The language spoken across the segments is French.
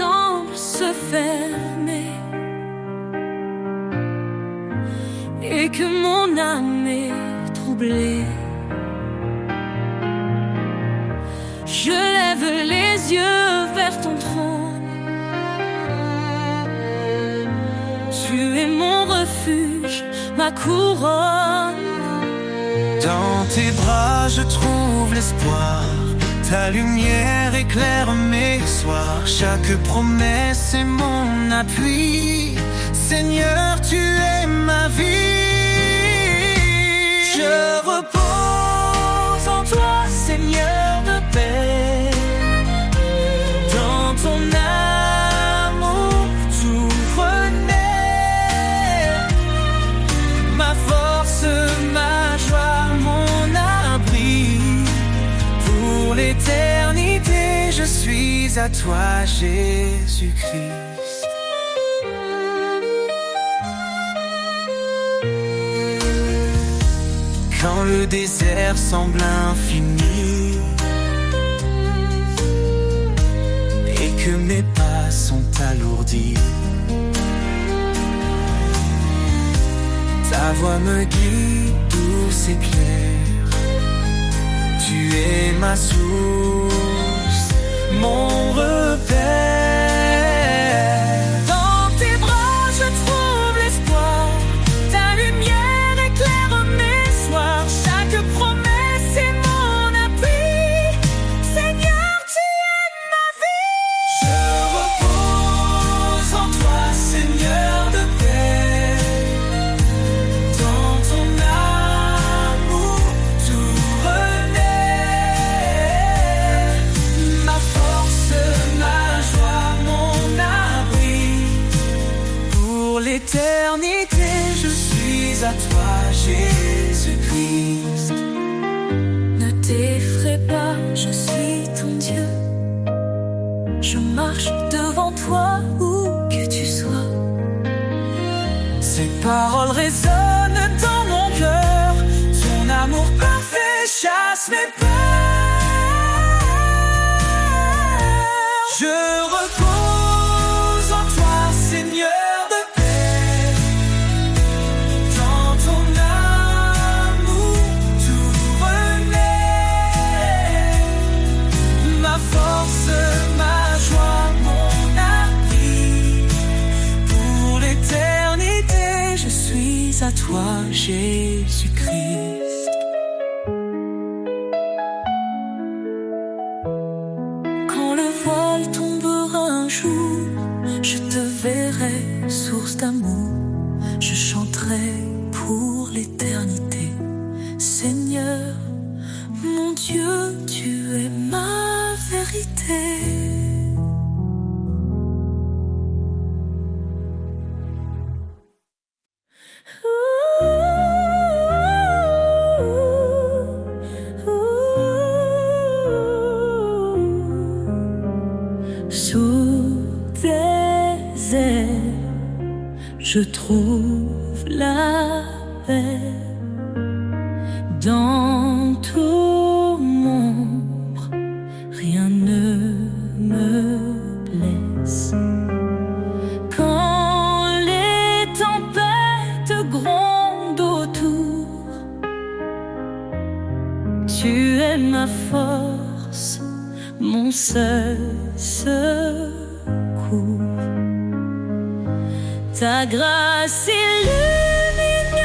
semble se fermer et que mon âme est troublée, je lève les yeux vers ton trône. Tu es mon refuge, ma couronne. Dans tes bras je trouve l'espoir, ta lumière éclaire mes soirs. Chaque promesse est mon appui, Seigneur, tu es ma vie. Je repose en toi, Seigneur de paix. Dans ton amour tout renaît, ma force, ma joie, mon abri. Pour l'éternité, je suis à toi, Jésus-Christ. Quand le désert semble infini et que mes pas sont alourdis, ta voix me guide douce et claire. Tu es ma source, mon repère. Dans tes bras je trouve l'espoir, ta lumière éclaire mes soirs. Chaque promesse est mon appui, Seigneur, tu es ma vie. Je repose en toi, Seigneur de paix. Dans ton amour tout renaît, ma force, ma joie, mon abri. Pour l'éternité, je suis à toi, Jésus-Christ. Ne t'effraie pas, je suis ton Dieu. Je marche devant toi où que tu sois. Ces paroles résonnent dans mon cœur, ton amour parfait chasse mes peurs. Je repose en toi, Seigneur de paix. Dans ton amour tout renaît, ma force, ma joie, mon abri. Pour l'éternité, je suis à toi, Jésus-Christ. Quand le voile tombera un jour, je te verrai, source d'amour. Je chanterai pour l'éternité. Seigneur, mon Dieu, tu es ma vérité. Sous tes ailes, je trouve la paix. Dans tout m'ombre, rien ne me blesse. Quand les tempêtes grondent autour, tu es ma force, mon seul secours. Ta grâce illumine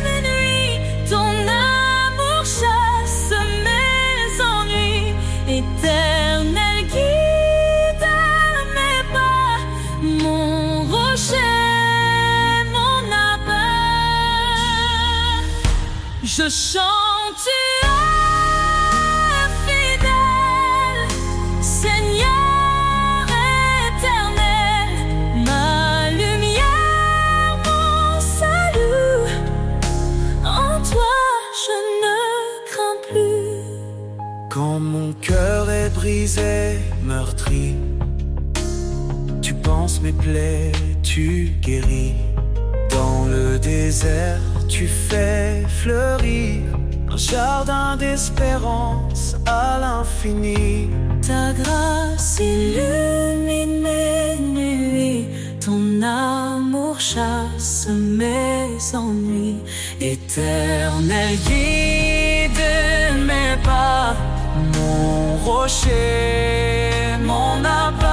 mes nuits, ton amour chasse mes ennuis. Éternel guide à mes pas, mon rocher, mon abri. Je chante, tu es fidèle, Seigneur éternel, ma lumière, mon salut. En toi je ne crains plus. Quand mon cœur est brisé, meurtri, tu panses mes plaies, tu guéris. Dans le désert, tu fais fleurir un jardin d'espérance à l'infini. Ta grâce illumine mes Éternel guide mes pas, mon rocher, mon abat.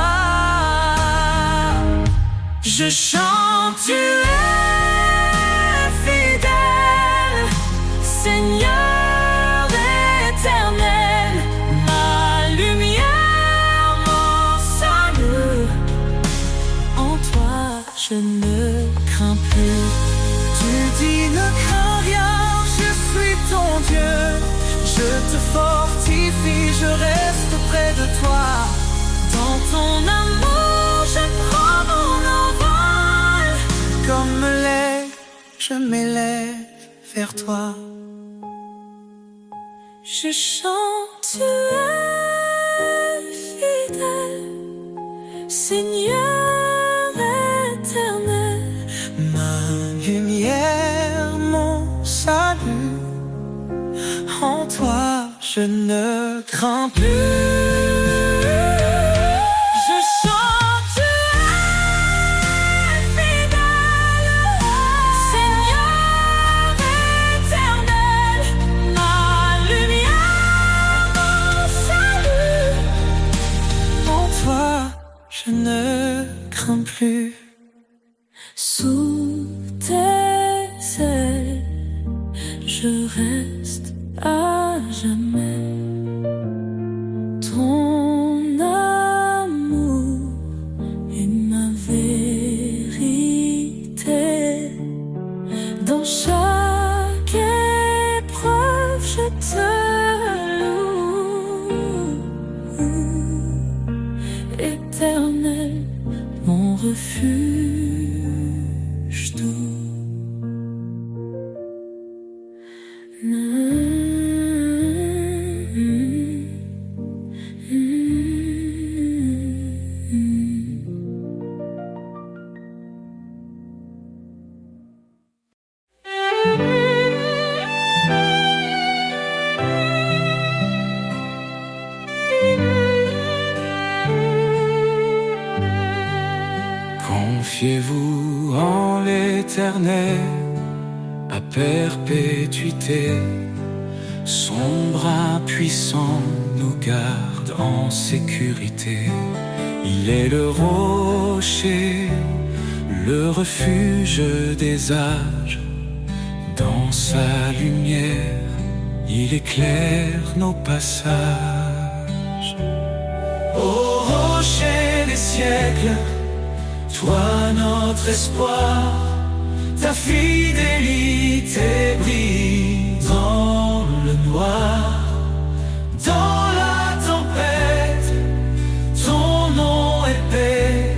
Je chante, tu es fidèle, Seigneur éternel, ma lumière, mon salut. En toi je ne crains plus. Tu dis ne crains rien, je suis ton Dieu. Je te fortifie, je reste près de toi. Dans ton amour, je prends mon envol. Comme l'aigle, je m'élève vers toi. Je chante, tu es fidèle, Seigneur éternel, ma lumière, mon salut. En toi, je ne crains plus. Je chante, tu es fidèle, Seigneur éternel, ma lumière, mon salut. En toi, je ne crains plus. Sous tes ailes, je reste à jamais. Ton amour est ma vérité. Dans chaque épreuve, je te loue. Éternel, mon refuge doux. Confiez-vous en l'Éternel à perpétuité. Son bras puissant nous garde en sécurité. Il est le rocher, le refuge des âges. Dans sa lumière, il éclaire nos passages. Ô rocher des siècles, toi notre espoir, ta fidélité brille dans le noir. Dans la tempête, ton nom est paix.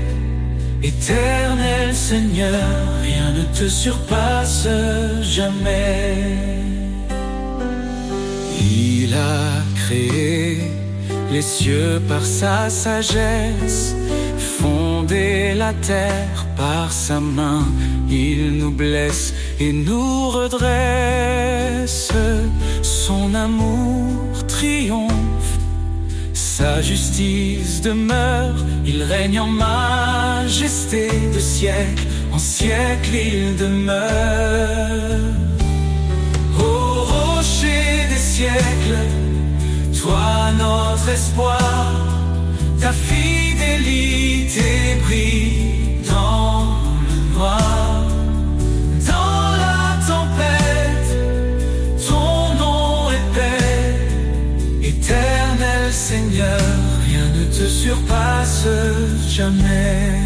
Éternel Seigneur, rien ne te surpasse jamais. Il a créé les cieux par sa sagesse, fondé la terre par sa main. Il nous blesse et nous redresse. Son amour triomphe, sa justice demeure. Il règne en majesté de siècle en siècle il demeure. Ô rocher des siècles, toi notre espoir, ta fidélité brille dans le noir. Dans la tempête, ton nom est paix. Éternel Seigneur, rien ne te surpasse jamais.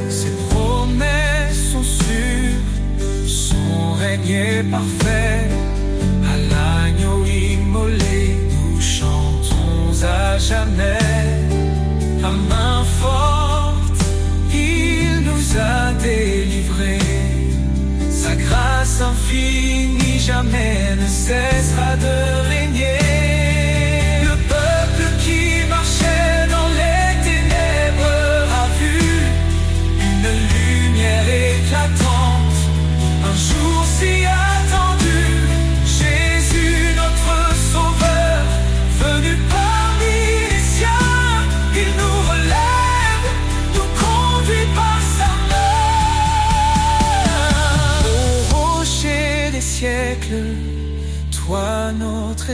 Ses promesses sont sûres, son règne est parfait. À l'agneau immolé, nous chantons à jamais. À main forte, il nous a délivrés. Sa grâce infinie jamais ne cessera de régner. Le peuple qui marchait dans les ténèbres a vu une lumière éclatante, un jour si attendu. Jésus notre sauveur, venu parmi les siens, il nous relève, nous conduit par sa main. Oh,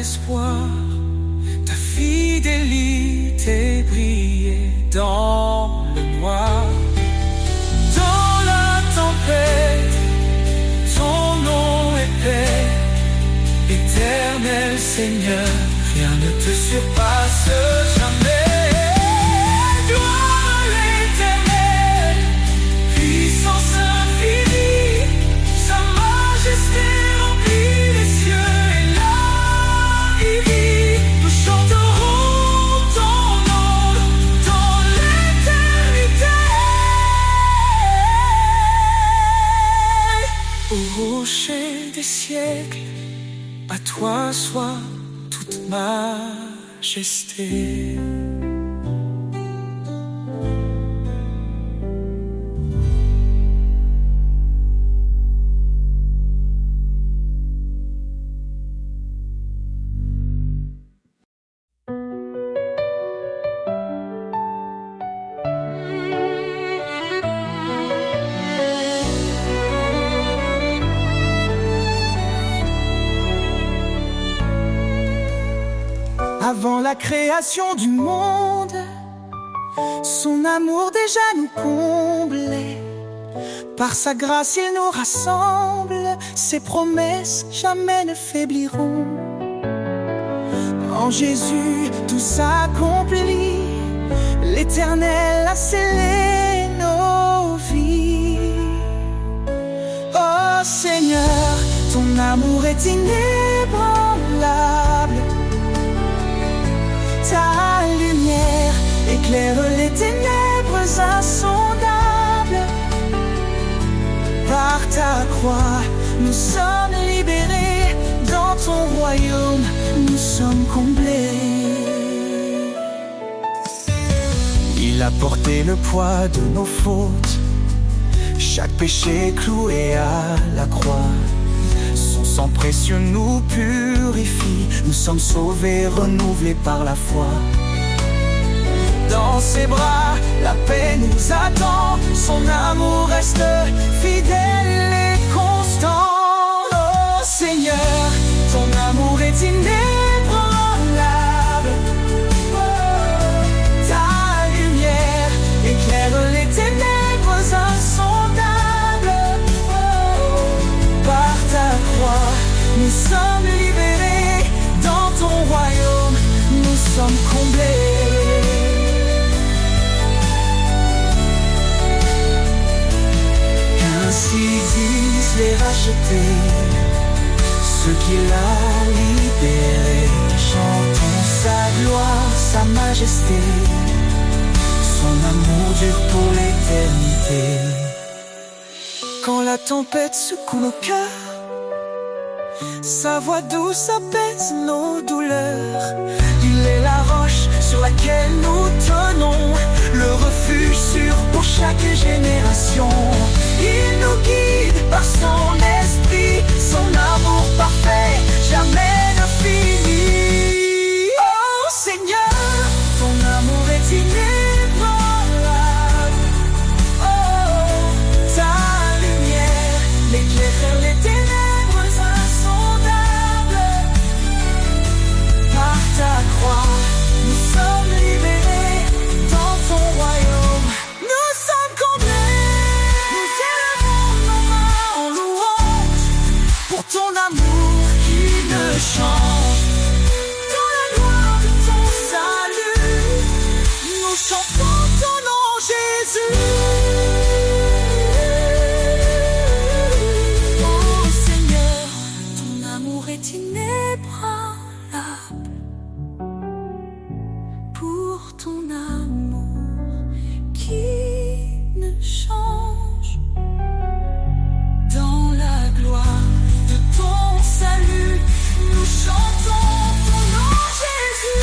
espoir. Ta fidélité brillait dans le noir. Dans la tempête, ton nom est paix. Éternel Seigneur, rien ne te surpasse jamais. Des siècles, à toi soit toute majesté. Avant la création du monde, son amour déjà nous comblait. Par sa grâce il nous rassemble, ses promesses jamais ne faibliront. En Jésus tout s'accomplit, l'Éternel a scellé nos vies. Oh Seigneur, ton amour est inébranlable. Ta lumière éclaire les ténèbres insondables. Par ta croix, nous sommes libérés. Dans ton royaume, nous sommes comblés. Il a porté le poids de nos fautes, chaque péché cloué à la croix. Son sang précieux nous purifie, nous sommes sauvés, renouvelés par la foi. Dans ses bras, la paix nous attend, son amour reste fidèle et constant. Oh Seigneur, ton amour est inébranlable. Oh, ta lumière éclaire les ténèbres insondables. Par ta croix, nous sommes libérés. Dans ton royaume, nous sommes comblés. Ainsi disent les rachetés, ceux qu'il a libérés. Chantons sa gloire, sa majesté, son amour dure pour l'éternité. Quand la tempête secoue nos cœurs, sa voix douce apaise nos douleurs. Il est la roche sur laquelle nous tenons, le refuge sûr pour chaque génération. Il nous guide par son esprit, son amour parfait jamais ne finit. Oh Seigneur, ton amour est inébranlable. Oh, ta lumière éclaire les ténèbres insondables. Par ta croix, nous sommes libérés. Dans ton royaume, nous sommes comblés. Nous élevons nos mains en louange pour ton amour qui ne change. Dans la gloire de ton salut, nous chantons ton nom, Jésus. Oh Seigneur, ton amour est inébranlable. Pour ton amour qui ne change. Dans la gloire de ton salut, nous chantons ton nom, Jésus.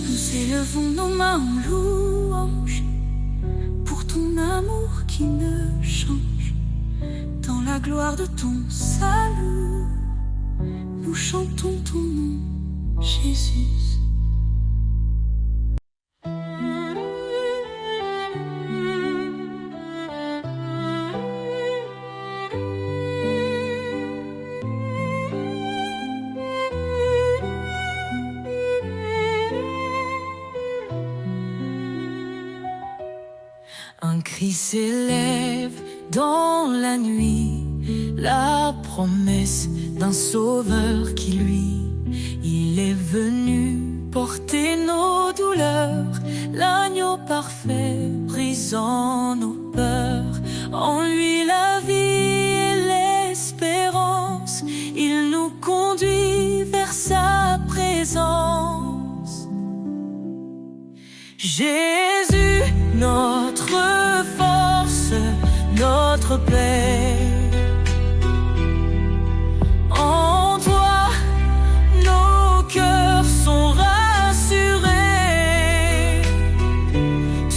Nous élevons nos mains en louange pour ton amour qui ne change. Dans la gloire de ton salut, nous chantons ton nom, Jésus. cri s'élève dans la nuit, la promesse d'un sauveur qui lui, il est venu porter nos douleurs, l'agneau parfait brisant nos peurs. En lui la vie et l'espérance, il nous conduit vers sa présence. Jésus, notre force, notre paix. En toi, nos cœurs sont rassurés.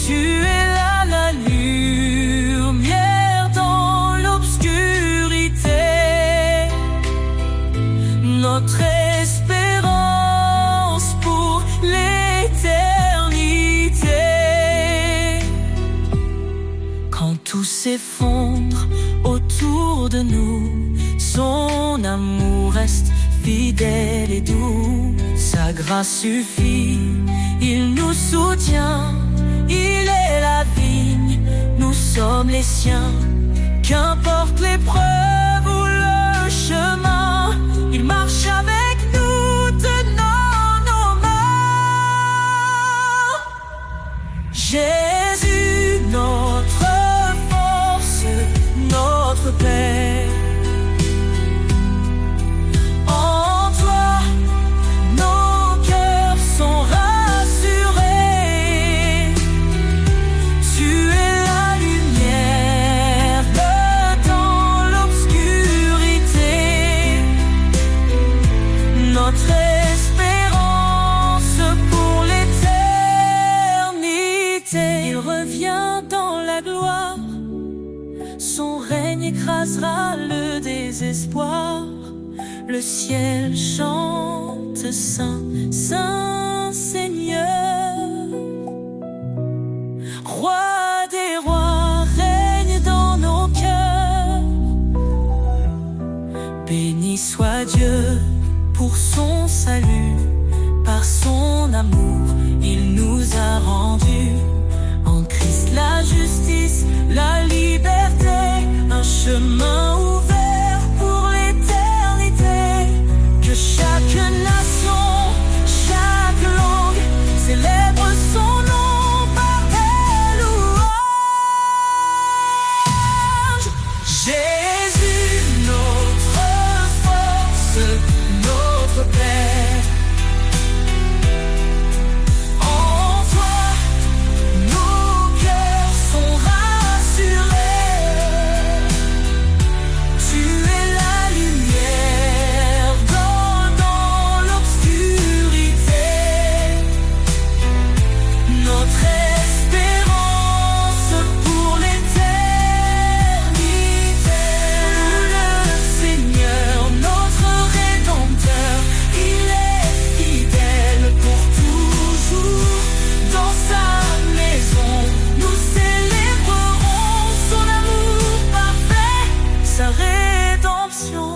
Tu es là, la lumière dans l'obscurité. Notre espérance pour l'éternité. Quand tout s'effondre autour de nous, son amour reste fidèle et doux. Sa grâce suffit, il nous soutient. Il est la vigne, nous sommes les siens. Qu'importe l'épreuve ou le chemin, il marche avec nous, tenant nos mains. Jésus, notre force, notre paix. En toi, nos cœurs sont rassurés. Tu es la lumière dans l'obscurité. Notre espérance pour l'éternité. Il revient dans la gloire. Son règne écrasera le désespoir. Le ciel chante Saint, Saint Seigneur. Roi des rois, règne dans nos cœurs. Béni soit Dieu pour son salut. Par son amour, il nous a rendus. En Christ la justice, la liberté, un chemin ouvert pour l'éternité. Que chaque nation, chaque langue célèbre son nom par des louanges. Jésus, notre force, notre paix. En toi, nos cœurs sont rassurés. Tu es la lumière dans l'obscurité. Notre espérance pour l'éternité. Le Seigneur, notre Rédempteur, il est fidèle pour toujours. Dans sa maison, nous célébrerons son amour parfait, sa rédemption.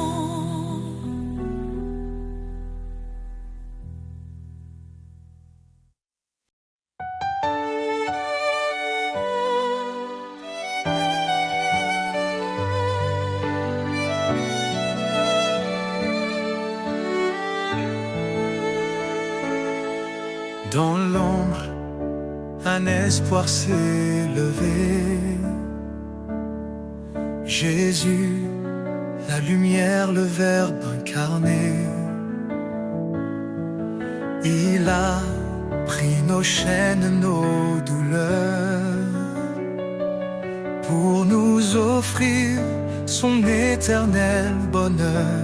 Dans l'ombre, un espoir s'est levé. Jésus, la lumière, le Verbe incarné. Il a pris nos chaînes, nos douleurs, pour nous offrir son éternel bonheur.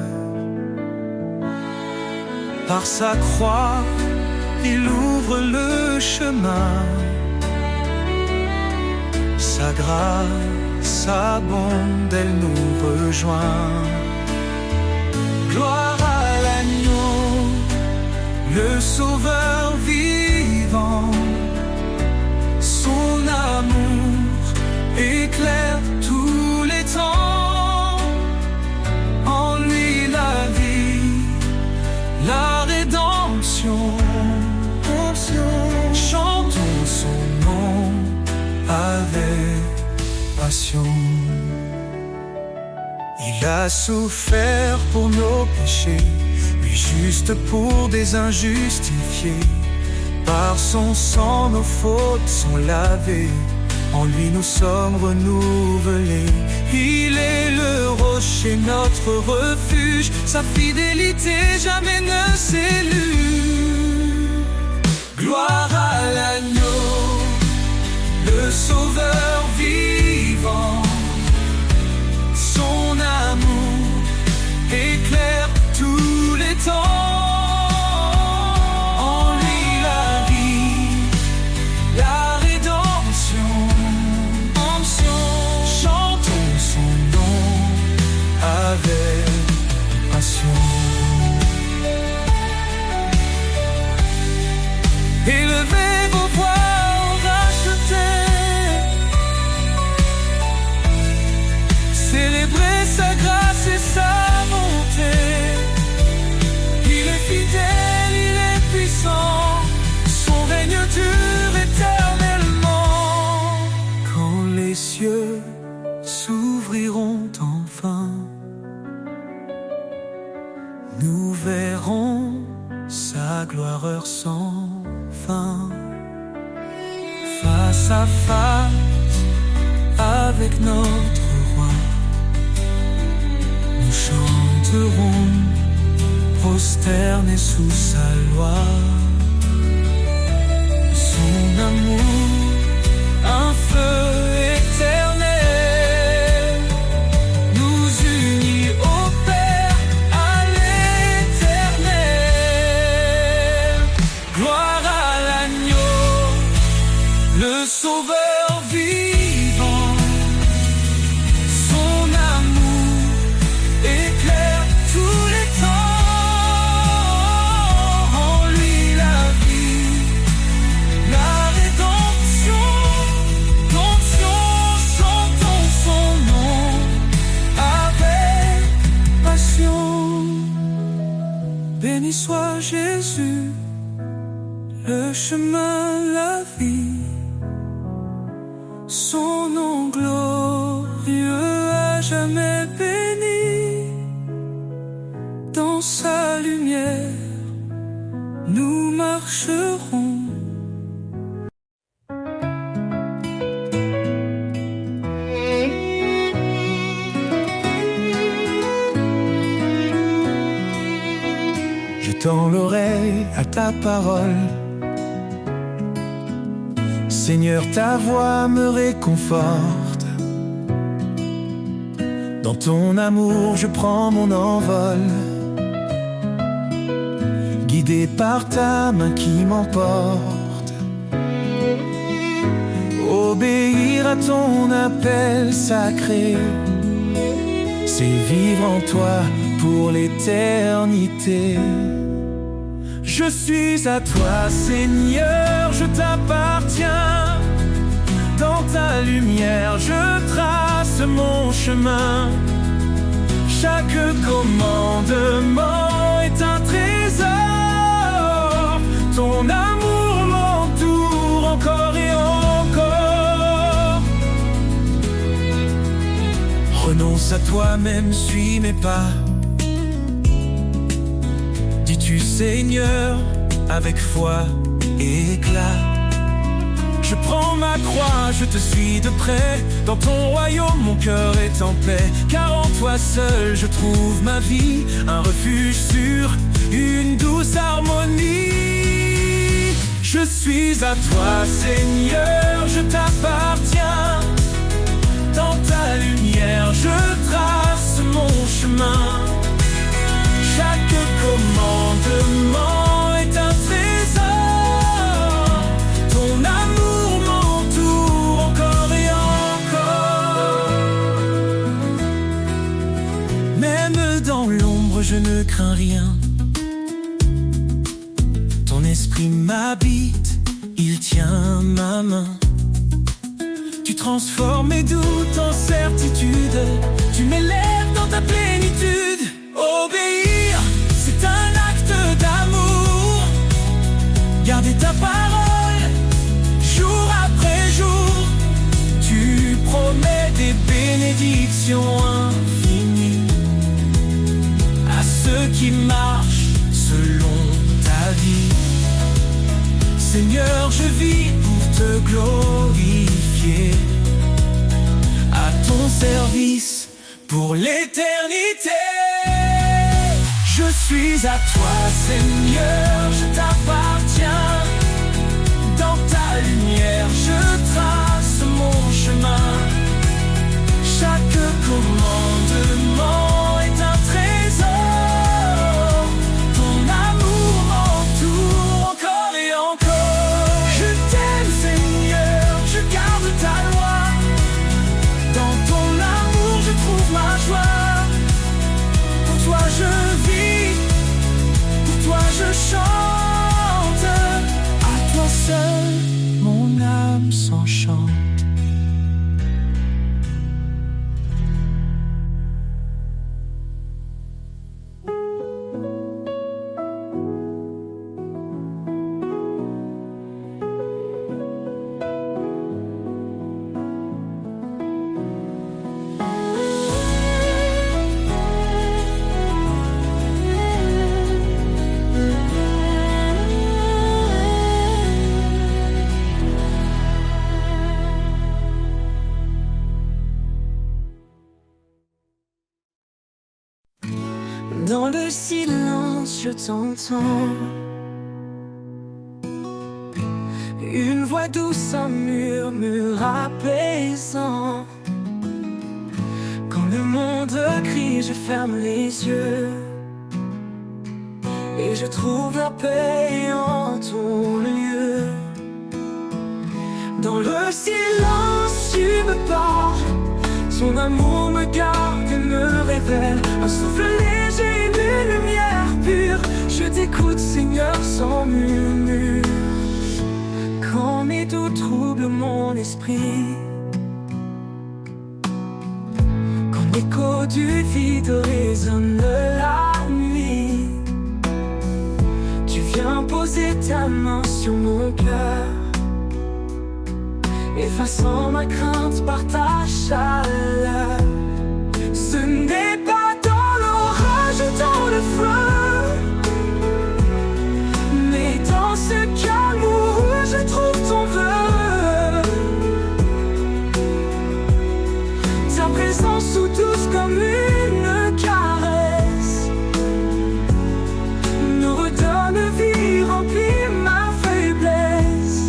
Par sa croix, il ouvre le chemin. Sa grâce abonde, elle nous rejoint. Gloire à l'agneau, le Sauveur vivant. Son amour éclaire tous les temps. En lui la vie, la rédemption. Chantons son nom avec passion. Il a souffert pour nos péchés, lui juste pour des injustifiés. Par son sang nos fautes sont lavées, en lui nous sommes renouvelés. Il est le rocher, notre refuge, sa fidélité jamais ne s'élude. Gloire à l'agneau, le sauveur vivant. Son amour éclaire tous les temps. Élevez vos voix rachetés, célébrez sa grâce et sa bonté. Il est fidèle, il est puissant, son règne dure éternellement. Quand les cieux s'ouvriront enfin, nous verrons sa gloire heure sans fin. Face à face avec notre roi, nous chanterons prosternés sous sa loi. Son amour, un feu éternel, nous unit au Père à l'éternel. Gloire le sauveur vivant, son amour éclaire tous les temps. En lui la vie, la rédemption, chantons son nom avec passion. Béni soit Jésus, le chemin, la vie. Son nom glorieux à jamais béni. Dans sa lumière, nous marcherons. Je tends l'oreille à ta parole. Seigneur, ta voix me réconforte. Dans ton amour, je prends mon envol, guidé par ta main qui m'emporte. Obéir à ton appel sacré, c'est vivre en toi pour l'éternité. Je suis à toi, Seigneur, je t'appartiens. Dans ta lumière, je trace mon chemin. Chaque commandement est un trésor. Ton amour m'entoure encore et encore. Renonce à toi-même, suis mes pas. Dis-tu, Seigneur, avec foi et éclat. Je prends ma croix, je te suis de près. Dans ton royaume, mon cœur est en paix. Car en toi seul, je trouve ma vie, un refuge sûr, une douce harmonie. Je suis à toi, Seigneur, je t'appartiens. Dans ta lumière, je trace mon chemin. Chaque commandement est un trésor. Ton amour m'entoure encore et encore. Même dans l'ombre, je ne crains rien. Ton esprit m'habite, il tient ma main. Tu transformes mes doutes en certitude. Tu m'élèves dans ta plénitude. Obéir, c'est un acte d'amour. Garder ta parole, jour après jour. Tu promets bénédiction infinie à ceux qui marchent selon ta vie. Seigneur, je vis pour te glorifier, à ton service pour l'éternité. Je suis à toi, Seigneur, je t'appartiens. Dans ta lumière, je trace mon chemin. Chaque commandement est un trésor. Ton amour m'entoure encore et encore. Je t'aime, Seigneur, je garde ta loi. Dans ton amour, je trouve ma joie. Pour toi, je vis, pour toi, je chante. À toi seul, mon âme s'enchante. Dans le silence, je t'entends. Une voix douce, un murmure apaisant. Quand le monde crie, je ferme les yeux et je trouve la paix en ton lieu. Dans le silence, tu me parles. Son amour me garde et me révèle. Un souffle léger, une lumière pure. Je t'écoute, Seigneur, sans murmure. Quand mes doutes troublent mon esprit, quand l'écho du vide résonne la nuit, tu viens poser ta main sur mon cœur, effaçant ma crainte par ta chaleur. Ce n'est pas dans l'orage ou dans le feu, mais dans ce calme où je trouve ton vœu. Ta présence sous douce comme une caresse me redonne vie, remplit ma faiblesse.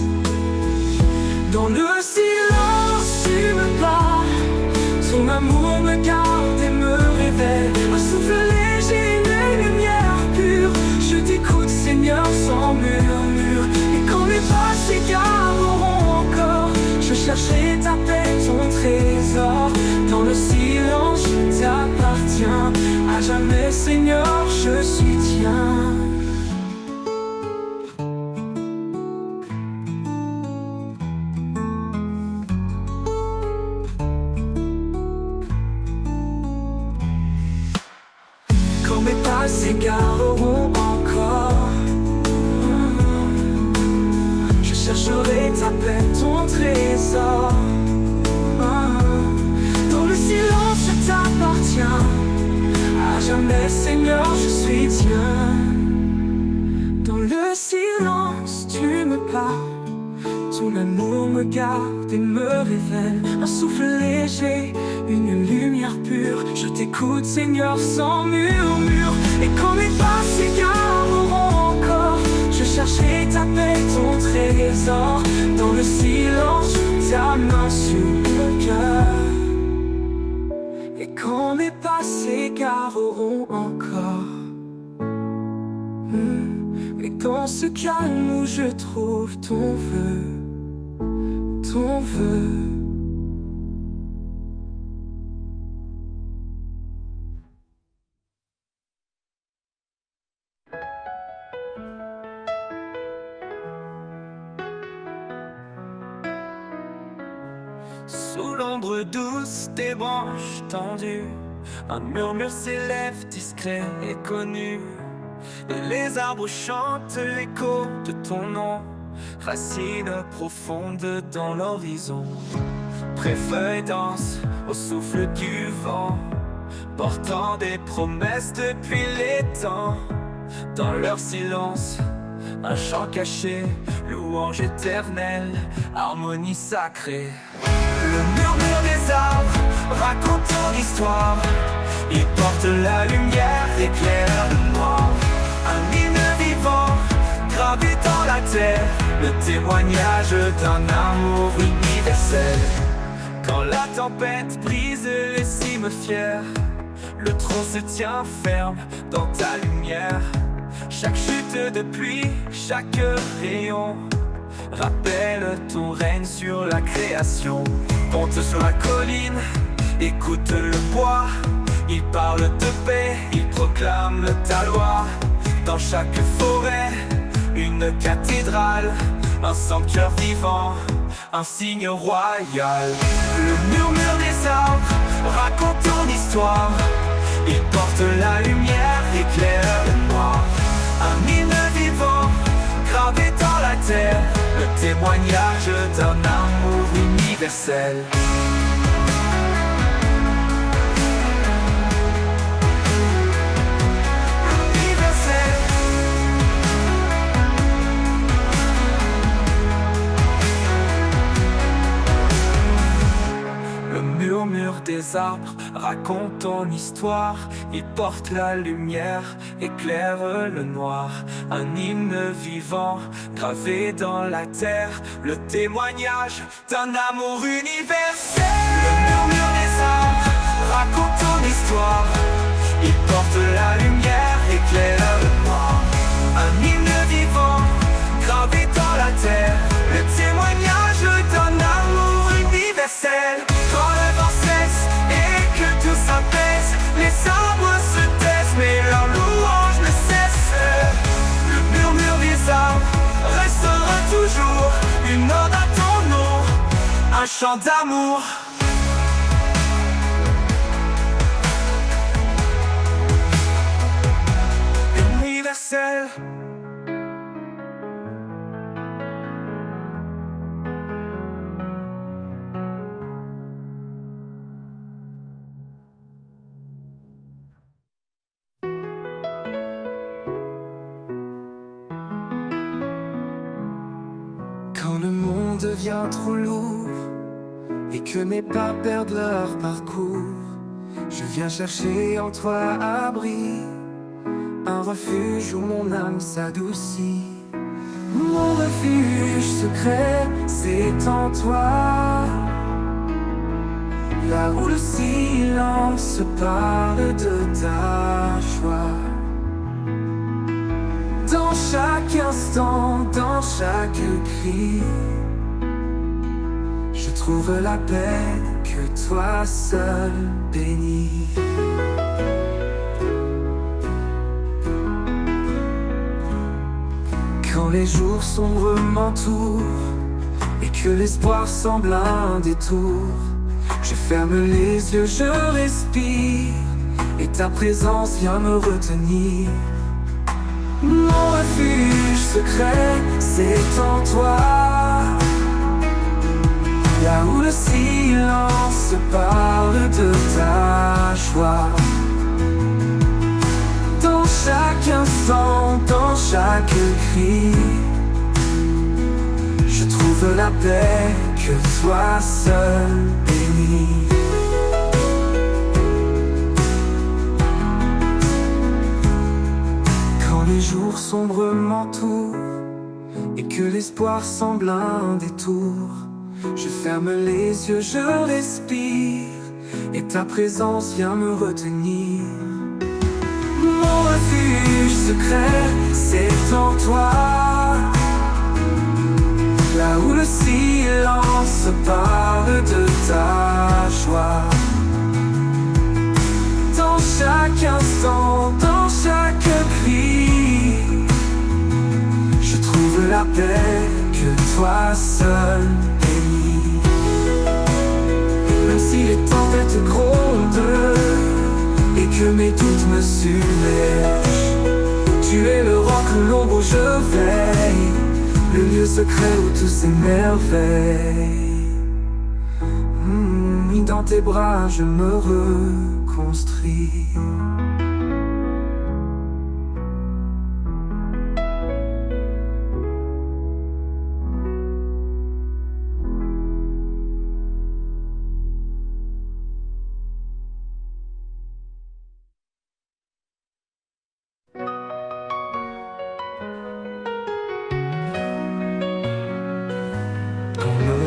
Dans le silence, tu me parles. Ton amour me garde et me révèle. Un souffle léger, une lumière pure. Je t'écoute, Seigneur, sans murmure. Et quand mes pas s'égareront encore, je chercherai ta paix, ton trésor. Dans le silence, je t'appartiens. À jamais, Seigneur, je suis tien. Quand mes pas s'égareront encore, je chercherai ta paix, ton trésor. Dans le silence, je t'appartiens. À jamais, Seigneur, je suis tien. Dans le silence, tu me parles. Ton amour me garde et me révèle. Un souffle léger, une lumière pure. Je t'écoute, Seigneur, sans murmure. Et quand mes pas s'égareront encore, je chercherai ta paix, ton trésor. Dans le silence, ta main sur le cœur. Et quand mes pas s'égareront encore, et dans ce calme où je trouve ton vœu, ton vœu. Sous l'ombre douce des branches tendues, un murmure s'élève discret et connu. Et les arbres chantent l'écho de ton nom, racines profondes dans l'horizon. Près feuilles denses, au souffle du vent, portant des promesses depuis les temps. Dans leur silence, un chant caché, louange éternelle, harmonie sacrée. Le murmure des arbres raconte ton histoire. Il porte la lumière, éclaire le noir. Un hymne vivant, gravé dans la terre, le témoignage d'un amour universel. Quand la tempête brise les cimes fières, le trône se tient ferme dans ta lumière. Chaque chute de pluie, chaque rayon rappelle ton règne sur la création. Monte sur la colline, écoute le bois. Il parle de paix, il proclame ta loi. Dans chaque forêt, une cathédrale, un sanctuaire vivant, un signe royal. Le murmure des arbres raconte ton histoire. Il porte la lumière, éclaire le noir. Un hymne vivant, gravé dans la terre, le témoignage d'un amour universel. Le murmure des arbres raconte ton histoire. Il porte la lumière, éclaire le noir. Un hymne vivant, gravé dans la terre, le témoignage d'un amour universel. Le murmure des arbres raconte ton histoire. Il porte la lumière, éclaire le noir. Un hymne vivant, gravé dans la terre, le témoignage d'un amour universel. Quand le vent cesse et que tout s'apaise, les arbres se taisent mais leur louange ne cesse. Le murmure des arbres restera toujours une ode à ton nom, un chant d'amour. Universel. Quand le monde devient trop lourd et que mes pas perdent leur parcours, je viens chercher en toi abri, un refuge où mon âme s'adoucit. Mon refuge secret, c'est en toi, là où le silence parle de ta joie. Dans chaque instant, dans chaque cri, je trouve la paix que toi seul bénis. Quand les jours sombres m'entourent et que l'espoir semble un détour, je ferme les yeux, je respire et ta présence vient me retenir. Mon refuge secret, c'est en toi, là où le silence parle de ta joie. Dans chaque instant, dans chaque cri, je trouve la paix que toi seul bénis. Les jours sombres m'entourent et que l'espoir semble un détour, je ferme les yeux, je respire et ta présence vient me retenir. Mon refuge secret, c'est en toi, là où le silence parle de ta joie. Dans chaque instant, dans chaque cri, je trouve la paix que toi seul bénis. Même si les tempêtes grondent et que mes doutes me submergent, tu es le roc, l'ombre où je veille, le lieu secret où tout s'émerveille. Dans tes bras je me reconstruis.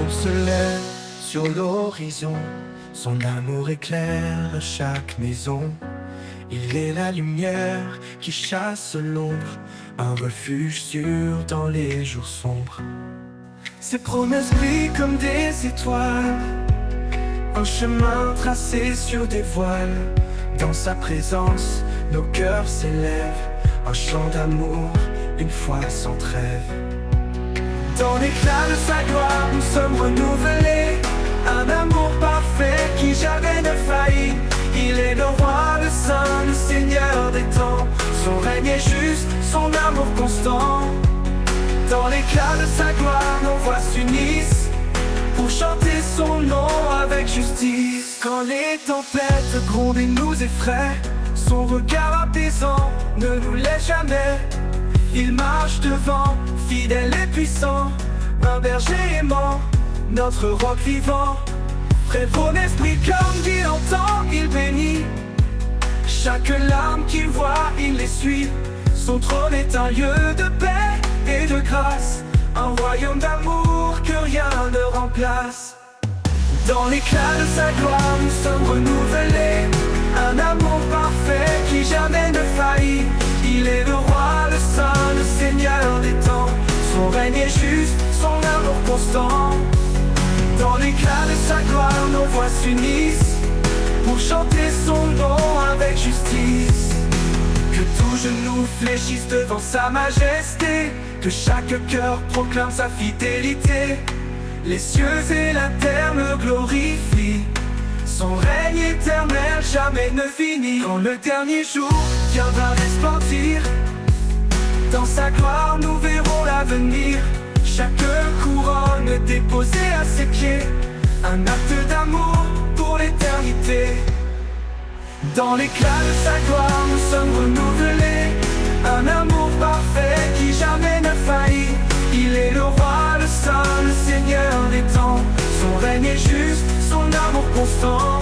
Se lève sur l'horizon, son amour éclaire chaque maison. Il est la lumière qui chasse l'ombre, un refuge sûr dans les jours sombres. Ses promesses brillent comme des étoiles, un chemin tracé sur des voiles. Dans sa présence, nos cœurs s'élèvent, un chant d'amour, une foi sans trêve. Dans l'éclat de sa gloire, nous sommes renouvelés, un amour parfait qui jamais ne faillit. Il est le roi, le saint, le seigneur des temps. Son règne est juste, son amour constant. Dans l'éclat de sa gloire, nos voix s'unissent pour chanter son nom avec justice. Quand les tempêtes grondent et nous effraient, son regard apaisant ne nous laisse jamais. Il marche devant, fidèle et puissant, un berger aimant, notre roc vivant. Prévaut l'esprit comme dit longtemps, il bénit chaque larme qu'il voit, il les suit. Son trône est un lieu de paix et de grâce, un royaume d'amour que rien ne remplace. Dans l'éclat de sa gloire, nous sommes renouvelés, un amour parfait qui jamais ne faillit. Il est le roi, le saint, le seigneur des temps. Son règne est juste, son amour constant. Dans l'éclat de sa gloire, nos voix s'unissent pour chanter son nom avec justice. Que tout genou fléchisse devant sa majesté, que chaque cœur proclame sa fidélité. Les cieux et la terre le glorifient, son règne éternel jamais ne finit. Quand le dernier jour viendra resplendir, dans sa gloire nous verrons l'avenir. Chaque couronne déposée à ses pieds, un acte d'amour pour l'éternité. Dans l'éclat de sa gloire nous sommes renouvelés, un amour parfait qui jamais ne faillit. Il est le roi, le saint, le seigneur des temps. Son règne est juste, son amour constant.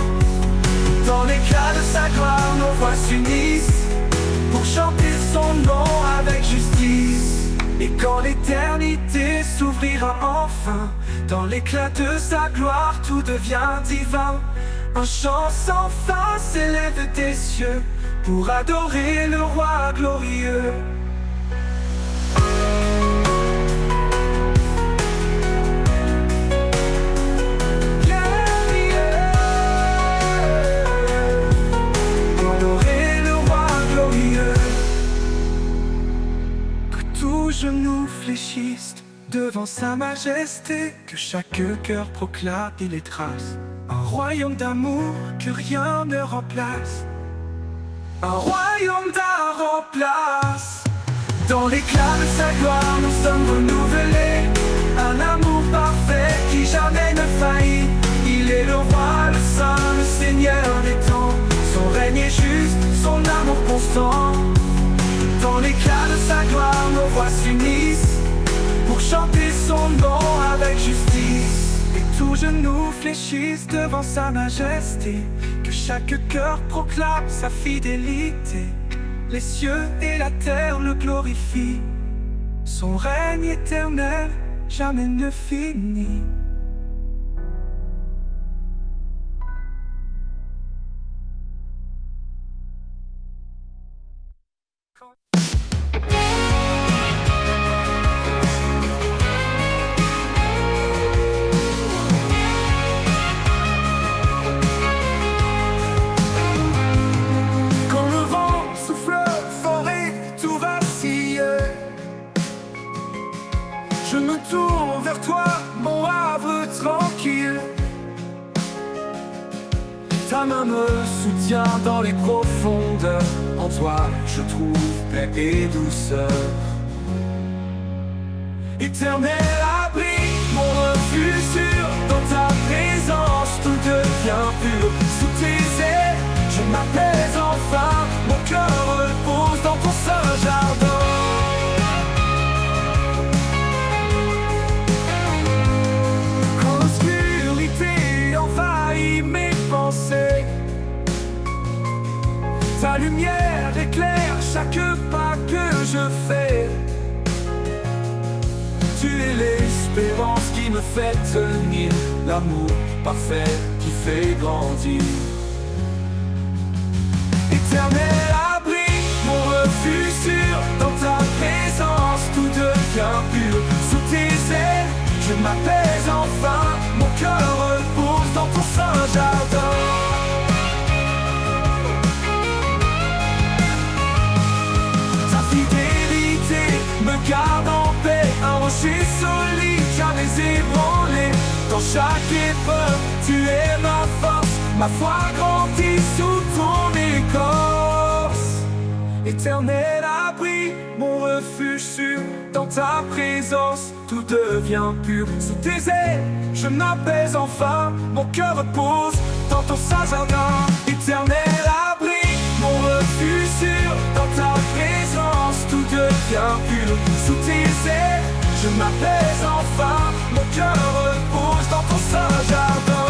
Dans l'éclat de sa gloire, nos voix s'unissent pour chanter son nom avec justice. Et quand l'éternité s'ouvrira enfin, dans l'éclat de sa gloire, tout devient divin. Un chant sans fin s'élève des cieux pour adorer le roi glorieux. Genoux fléchissent devant sa majesté, que chaque cœur proclame et les trace. Un royaume d'amour que rien ne remplace, un royaume d'un remplace. Dans l'éclat de sa gloire nous sommes renouvelés, un amour parfait qui jamais ne faillit. Il est le roi, le saint, le seigneur des temps. Son règne est juste, son amour constant. Dans l'éclat de sa gloire, nos voix s'unissent pour chanter son nom avec justice. Et tout genou fléchisse devant sa majesté, que chaque cœur proclame sa fidélité. Les cieux et la terre le glorifient, son règne éternel jamais ne finit. Je me tourne vers toi, mon havre tranquille. Ta main me soutient dans les profondeurs. En toi, je trouve paix et douceur. Éternel abri, mon refuge sûr. Dans ta présence, tout devient devient pur. Sous tes ailes, je m'apaise enfin. Mon cœur repose dans ton seul jardin. Quand l'obscurité envahit mes pensées, ta lumière éclaire chaque pas que je fais. Tu es l'espérance qui me fait tenir, l'amour parfait qui fait grandir. Éternel abri, mon refuge sûr, dans ta présence tout devient pur. Sous tes ailes, je m'apaise enfin, mon cœur repose dans ton saint jardin. Ta fidélité me garde en paix, un rocher solide, jamais ébranlé. Dans chaque épreuve, tu es ma force, ma foi grandit sous ton écorce. Éternel abri, mon refuge sûr, dans ta présence, tout devient pur. Sous tes ailes, je m'apaise enfin, mon cœur repose dans ton saint jardin. Éternel abri, mon refuge sûr, dans ta présence, tout devient pur. Sous tes ailes, je m'apaise enfin, mon cœur repose dans ton saint jardin.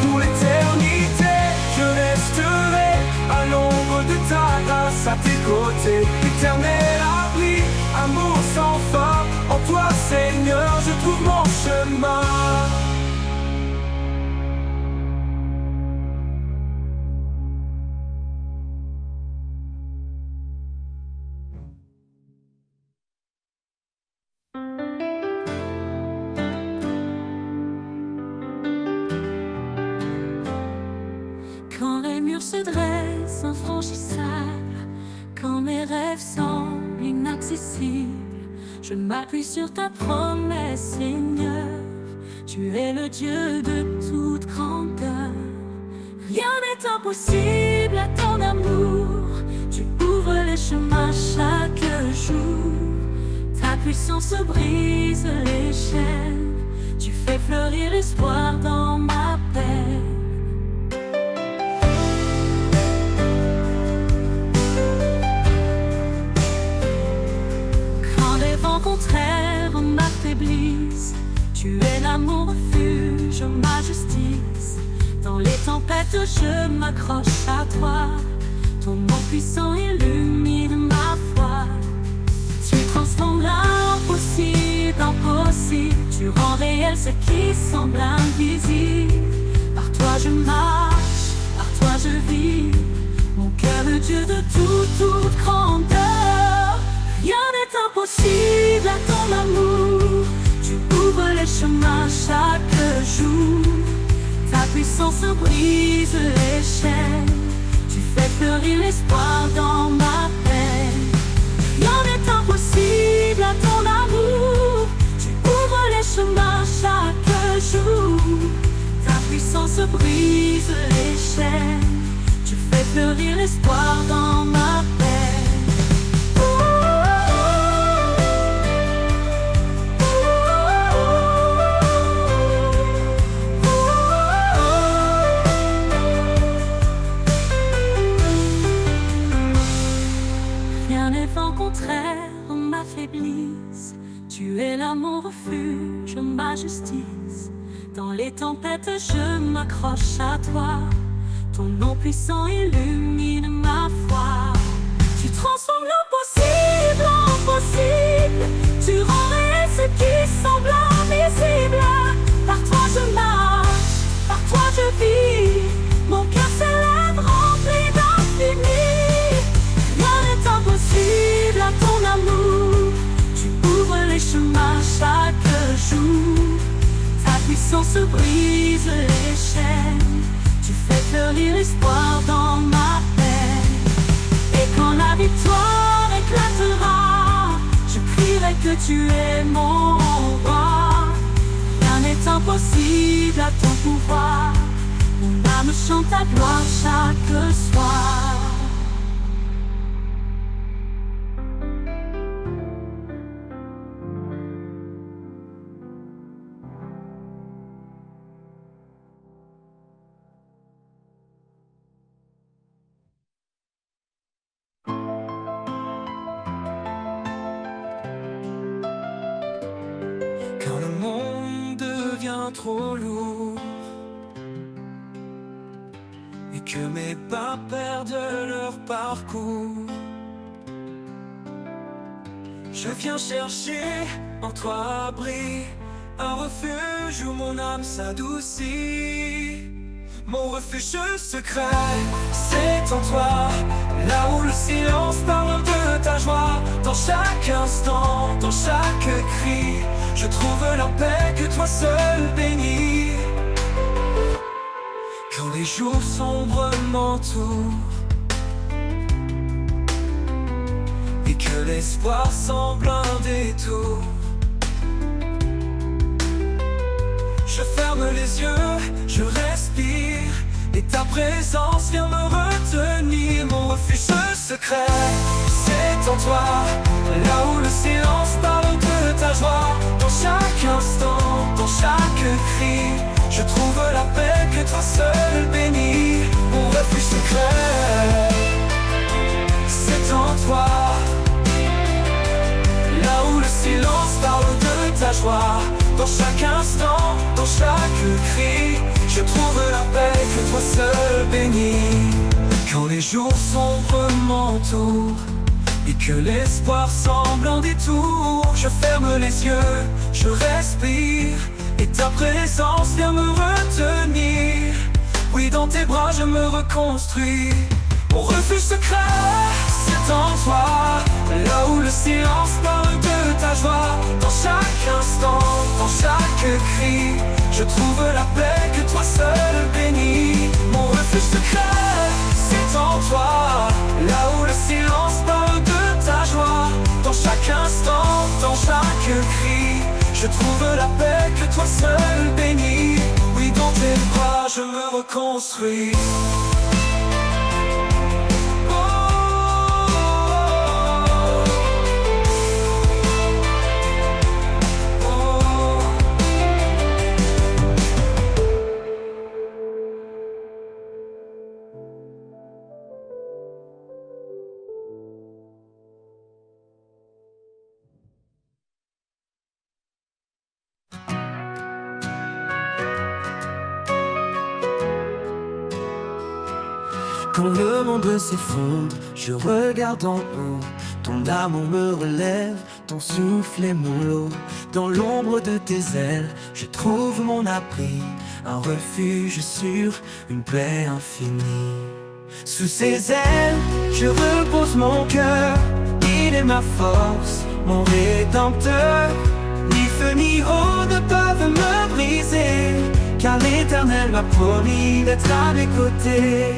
Pour l'éternité, je resterai à l'ombre de ta grâce, à tes côtés. Éternel abri, amour sans fin, en toi Seigneur je trouve mon chemin. Quand les murs se dressent infranchissables, quand mes rêves semblent inaccessibles, je m'appuie sur ta promesse, Seigneur. Tu es le Dieu de toute grandeur. Rien n'est impossible à ton amour. Tu ouvres les chemins chaque jour. Ta puissance brise les chaînes. Tu fais fleurir l'espoir dans ma paix. Contraire m'affaiblisse, tu es l'amour refuge, ma justice. Dans les tempêtes je m'accroche à toi, ton nom puissant illumine ma foi. Tu transformes l'impossible en possible, tu rends réel ce qui semble invisible. Par toi je marche, par toi je vis, mon cœur le Dieu de toute grandeur. Rien n'est impossible à ton amour. Tu ouvres les chemins chaque jour. Ta puissance brise les chaînes. Tu fais fleurir l'espoir dans ma peine. Rien n'est impossible à ton amour. Tu ouvres les chemins chaque jour. Ta puissance brise les chaînes. Tu fais fleurir l'espoir dans ma peine. Contraire m'affaiblisse, tu es l'amour refuge, ma justice. Dans les tempêtes je m'accroche à toi, ton nom puissant illumine ma foi. Tu transformes l'impossible en possible, tu rends réel ce qui semble invisible. Par toi je marche, par toi je vis, mon cœur s'élève rempli d'infini. Rien n'est impossible à ton amour. Tu ouvres les chemins chaque jour. Ta puissance brise les chaînes. Tu fais fleurir l'espoir dans ma peine. Et quand la victoire éclatera, je crierai que tu es mon roi. Rien n'est impossible à ton pouvoir. Mon âme chante ta gloire chaque soir. bien trop lourd et que mes pas perdent leur parcours. Je viens chercher en toi abri, un refuge où mon âme s'adoucit. Mon refuge secret, c'est en toi, là où le silence parle de ta joie. Dans chaque instant, dans chaque cri, je trouve la paix que toi seul bénis. Quand les jours sombres m'entourent et que l'espoir semble un détour, je ferme les yeux, je respire, et ta présence vient me retenir. Mon refuge secret, c'est en toi, là où le silence parle de ta joie. Dans chaque instant, dans chaque cri, je trouve la paix que toi seul bénis. Mon refuge secret, c'est en toi, là où le silence parle de ta joie. Dans chaque instant, dans chaque cri, je trouve la paix que toi seul bénis. Quand les jours sombres m'entourent et que l'espoir semble un détour, je ferme les yeux, je respire, et ta présence vient me retenir. Oui, dans tes bras je me reconstruis. Mon refuge secret, c'est en toi, là où le silence parle de ta joie. Dans chaque instant, dans chaque cri, je trouve la paix que toi seul bénis. Mon refuge secret, c'est en toi, là où le silence parle de ta joie. Dans chaque instant, dans chaque cri, je trouve la paix que toi seul bénis. Oui, dans tes bras je me reconstruis. Quand le monde s'effondre, je regarde en haut. Ton amour me relève, ton souffle est mon lot. Dans l'ombre de tes ailes, je trouve mon abri, un refuge sûr, une paix infinie. Sous ses ailes, je repose mon cœur. Il est ma force, mon rédempteur. Ni feu ni eau ne peuvent me briser, car l'Éternel m'a promis d'être à mes côtés.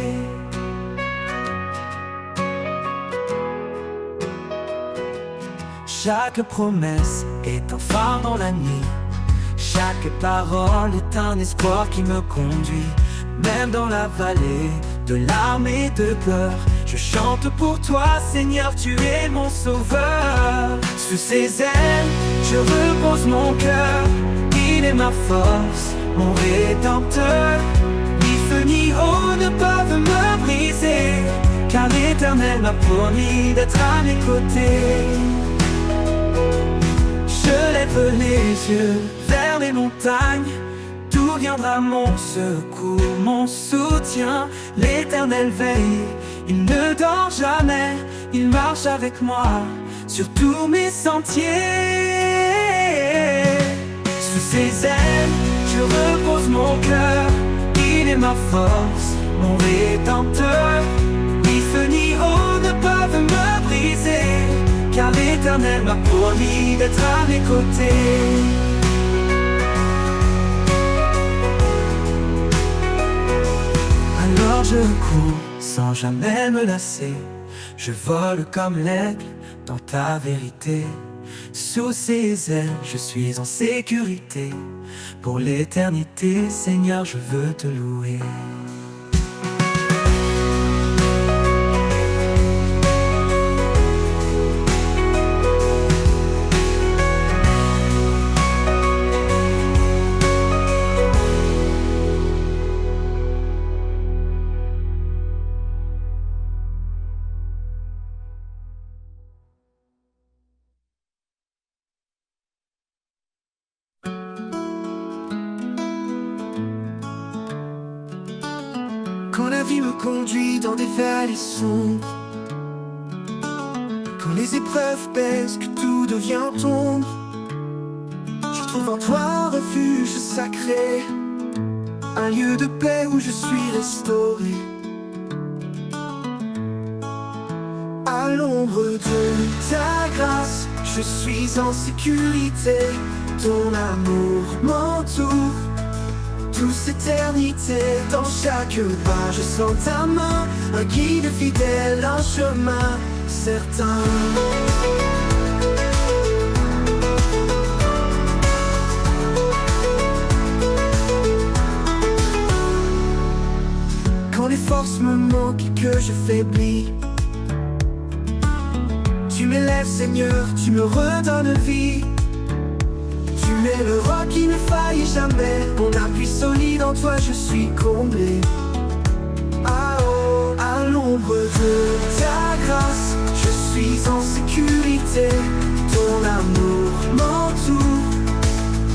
Chaque promesse est un phare dans la nuit. Chaque parole est un espoir qui me conduit. Même dans la vallée de larmes et de pleurs, je chante pour toi, Seigneur, tu es mon sauveur. Sous ses ailes, je repose mon cœur. Il est ma force, mon rédempteur. Ni feu ni eau ne peuvent me briser, car l'Éternel m'a promis d'être à mes côtés. Je lève les yeux vers les montagnes. D'où viendra mon secours, mon soutien? L'Éternel veille, il ne dort jamais. Il marche avec moi sur tous mes sentiers. Sous ses ailes, je repose mon cœur. Il est ma force, mon rédempteur. Ni feu ni eau ne peuvent me briser, car l'Éternel m'a promis d'être à mes côtés. Alors je cours sans jamais me lasser. Je vole comme l'aigle dans ta vérité. Sous ses ailes, je suis en sécurité. Pour l'éternité, Seigneur, je veux te louer. Quand la vie me conduit dans des vallées sombres, quand les épreuves pèsent, que tout devient ombre, je trouve en toi un refuge sacré, un lieu de paix où je suis restauré. À l'ombre de ta grâce, je suis en sécurité. Ton amour m'entoure, douce éternité. Dans chaque pas, je sens ta main, un guide fidèle, un chemin certain. Quand les forces me manquent et que je faiblis, tu m'élèves Seigneur, tu me redonnes vie. Tu es le roi qui ne faillit jamais, mon appui solide, en toi je suis comblé. Ah oh, à l'ombre de ta grâce, je suis en sécurité. Ton amour m'entoure,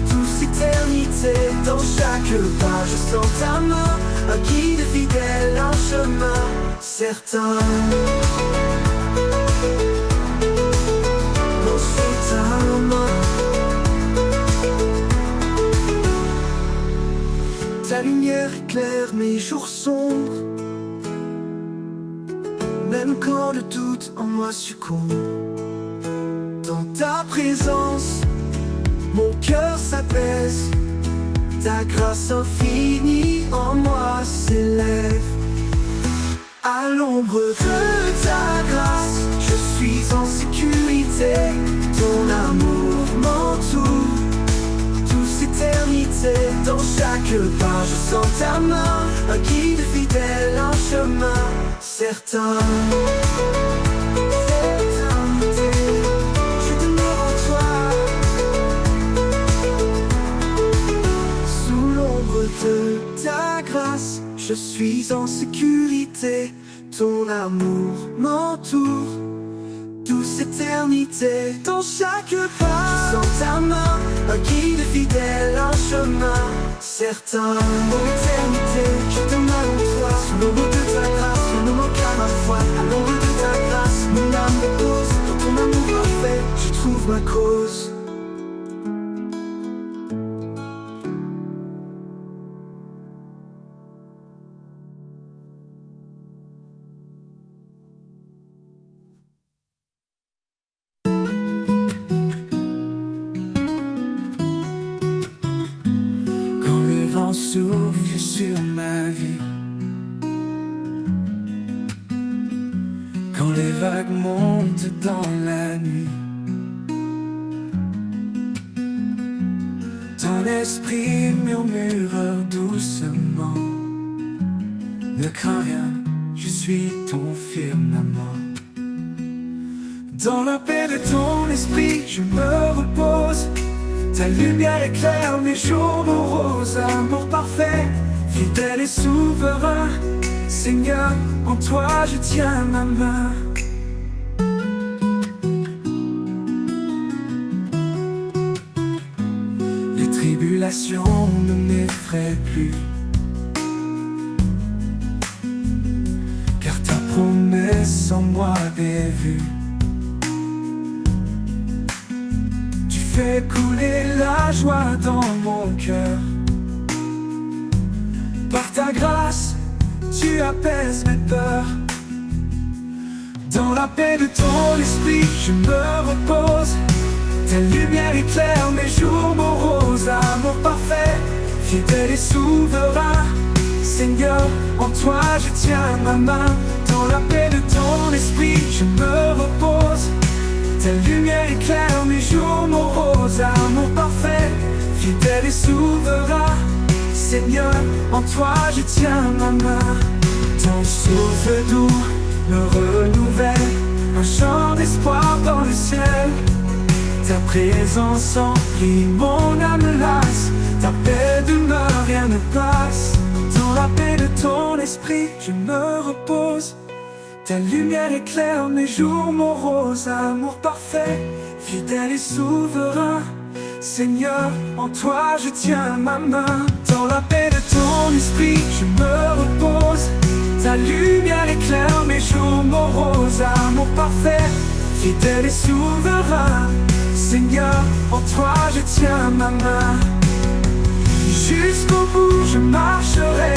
douce éternité. Dans chaque pas je sens ta main, un guide fidèle, un chemin certain. Ta lumière éclaire mes jours sombres, même quand le doute en moi succombe. Dans ta présence, mon cœur s'apaise, ta grâce infinie en moi s'élève. À l'ombre de ta grâce, je suis en sécurité. Ton amour m'entoure, douce éternité. Dans chaque pas, je sens ta main, un guide fidèle, un chemin certain. Je demeure en toi, sous l'ombre de ta grâce, je suis en sécurité. Ton amour m'entoure, douce éternité. Dans chaque pas, je sens ta main, un guide fidèle, un chemin certain. Pour l'éternité, je demeure en toi, sous l'ombre de ta grâce, je ne manque à ma foi. À l'ombre de ta grâce, mon âme repose. Dans ton amour parfait, je trouve ma cause. Souffle sur ma vie, quand les vagues montent dans la nuit, ton esprit murmure doucement: ne crains rien, je suis ton firmament. Dans la paix de ton esprit, je me repose. Ta lumière éclaire mes jours moroses. Amour parfait, fidèle et souverain, Seigneur, en toi je tiens ma main. Les tribulations ne m'effraient plus, car ta promesse en moi est vue. Fais couler la joie dans mon cœur. Par ta grâce, tu apaises mes peurs. Dans la paix de ton esprit, je me repose. Ta lumière éclaire mes jours moroses. Amour parfait, fidèle et souverain, Seigneur, en toi je tiens ma main. Dans la paix de ton esprit, je me repose. Ta lumière éclaire mes jours moroses. Amour parfait, fidèle et souverain, Seigneur, en toi je tiens ma main. Ton souffle doux me renouvelle, un chant d'espoir dans le ciel. Ta présence emplit mon âme lasse, ta paix demeure, rien ne passe. Dans la paix de ton esprit, je me repose. Ta lumière éclaire mes jours moroses. Amour parfait, fidèle et souverain, Seigneur, en toi je tiens ma main. Dans la paix de ton esprit, je me repose. Ta lumière éclaire mes jours moroses, amour parfait, fidèle et souverain. Seigneur, en toi je tiens ma main. Jusqu'au bout je marcherai,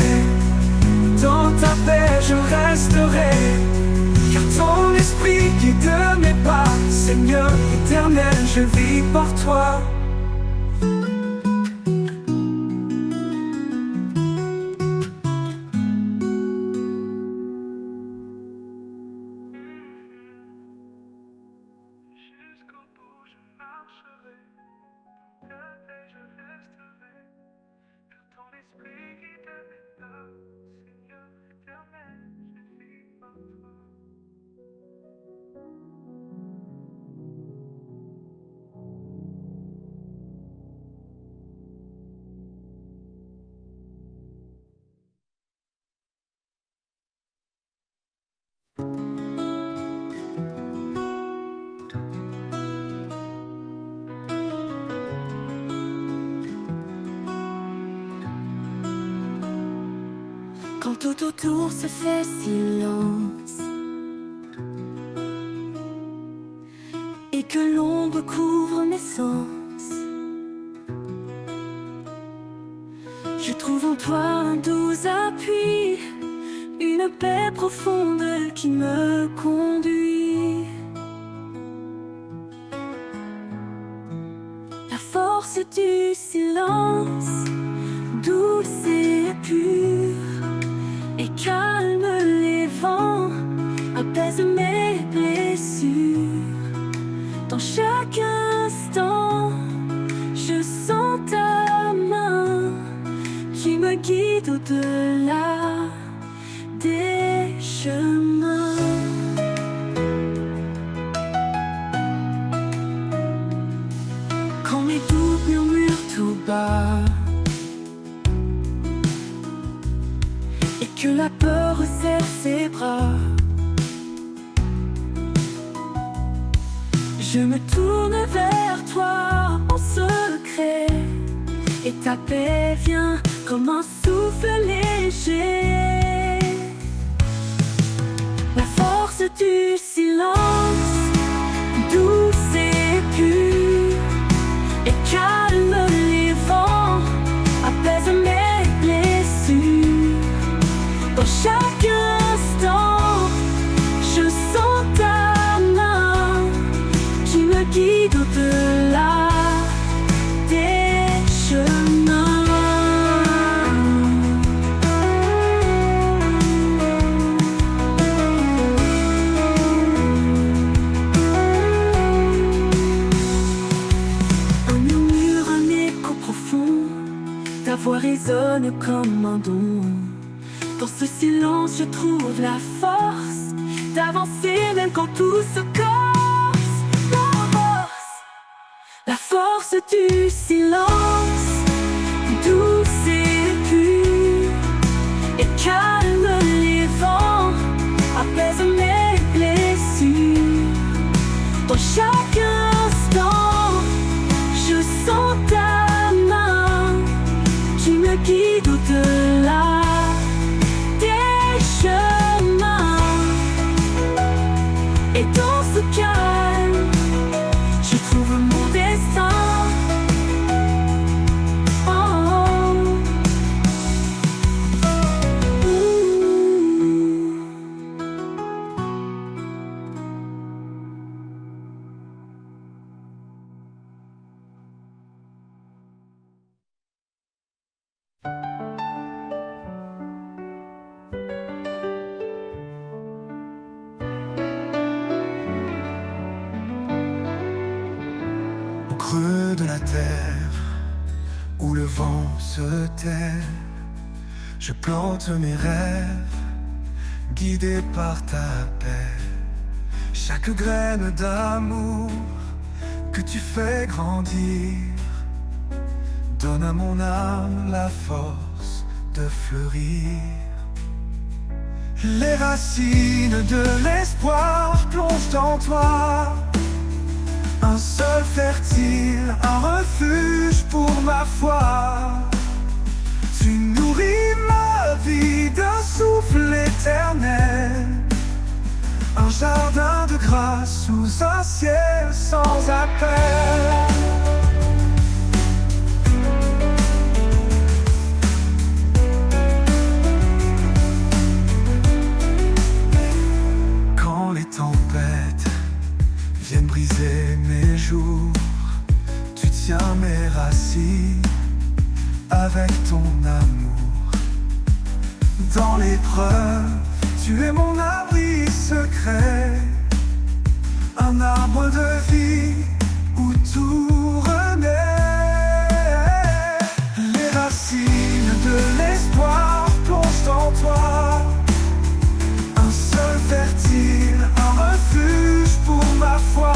dans ta paix je resterai, car ton esprit guide mes pas. Seigneur éternel, je vis par toi. Jusqu'au bout je marcherai, dans ta paix je resterai, car ton esprit guide mes pas. Seigneur éternel, je vis par toi. Quand tout autour se fait silence et que l'ombre couvre mes sens, je trouve en toi un doux appui, une paix profonde qui me conduit. La force du silence, douce et pure, et calme les vents, apaise mes blessures. Dans chaque instant, je sens ta main qui me guide au-delà des chemins. Quand mes doutes murmurent tout bas et que la peur serre ses bras, je me tourne vers toi en secret, et ta paix vient comme un souffle léger. La force du silence, douce et pure, et calme les vents, apaise mes blessures. Dans chaque instant, je sens ta main qui me guide au-delà des chemins. Un murmure, un écho profond, ta voix résonne comme un don. Dans ce silence, je trouve la force d'avancer même quand tout se corse. La force du silence, douce et pure, et calme les vents, apaise mes blessures. Dans chaque instant, je sens ta main qui me guide au-delà des chemins. Et dans ce calme, je trouve mon destin. Oh, oh. Au creux de la terre, où le vent se tait, je plante mes rêves, guidé par ta paix. Chaque graine d'amour que tu fais grandir donne à mon âme la force de fleurir. Les racines de l'espoir plongent en toi, un sol fertile, un refuge pour ma foi. Tu nourris ma vie d'un souffle éternel. jardin de grâce sous un ciel sans appel. Quand les tempêtes viennent briser mes jours, tu tiens mes racines avec ton amour. Dans l'épreuve, tu es mon abri secret, un arbre de vie où tout renaît. Les racines de l'espoir plongent en toi, un sol fertile, un refuge pour ma foi.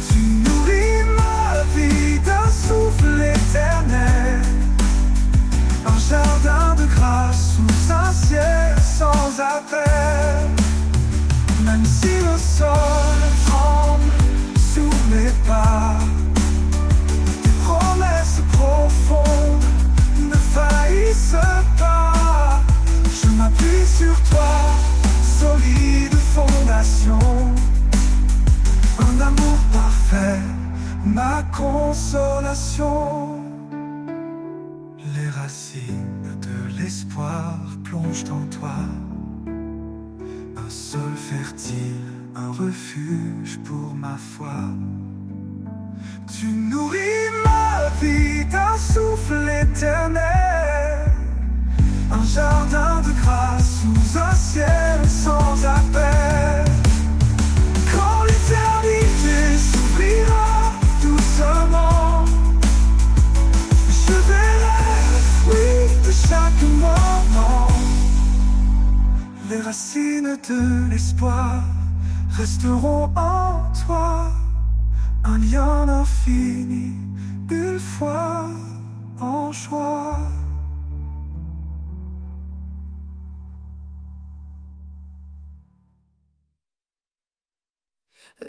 Tu nourris ma vie d'un souffle éternel, un jardin de grâce sous un ciel sans appel. Même si le sol tremble sous mes pas, tes promesses profondes ne faillissent pas. Je m'appuie sur toi, solide fondation, un amour parfait, ma consolation. Les racines de l'espoir plongent en toi, un sol fertile, un refuge pour ma foi. Tu nourris ma vie d'un souffle éternel, un jardin de grâce sous un ciel sans appel. Quand l'éternité s'ouvrira doucement, je verrai le fruit de chaque moment. Les racines de l'espoir resteront en toi, un lien infini, une foi en joie.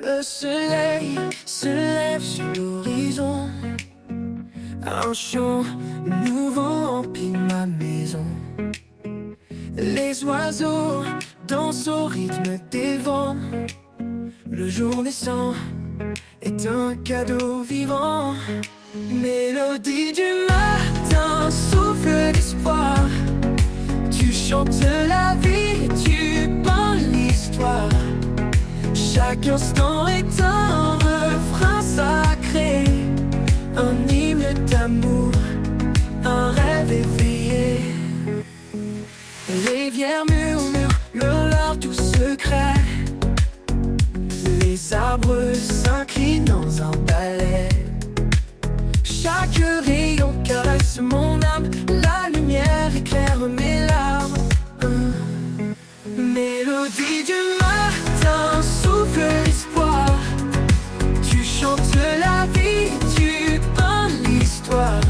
Le soleil se lève sur l'horizon, un chant nouveau emplit ma maison. Les oiseaux dansent au rythme des vents. Le jour naissant est un cadeau vivant. Mélodie du matin, souffle d'espoir. Tu chantes la vie, tu peins l'histoire. Chaque instant est un refrain sacré, un hymne d'amour, un rêve éveillé. Les rivières murmurent leur doux secret, les arbres s'inclinent dans un ballet. Chaque rayon caresse mon âme, la lumière éclaire mes larmes. Mélodie du matin, souffle l'espoir. Tu chantes la vie, tu peins l'histoire.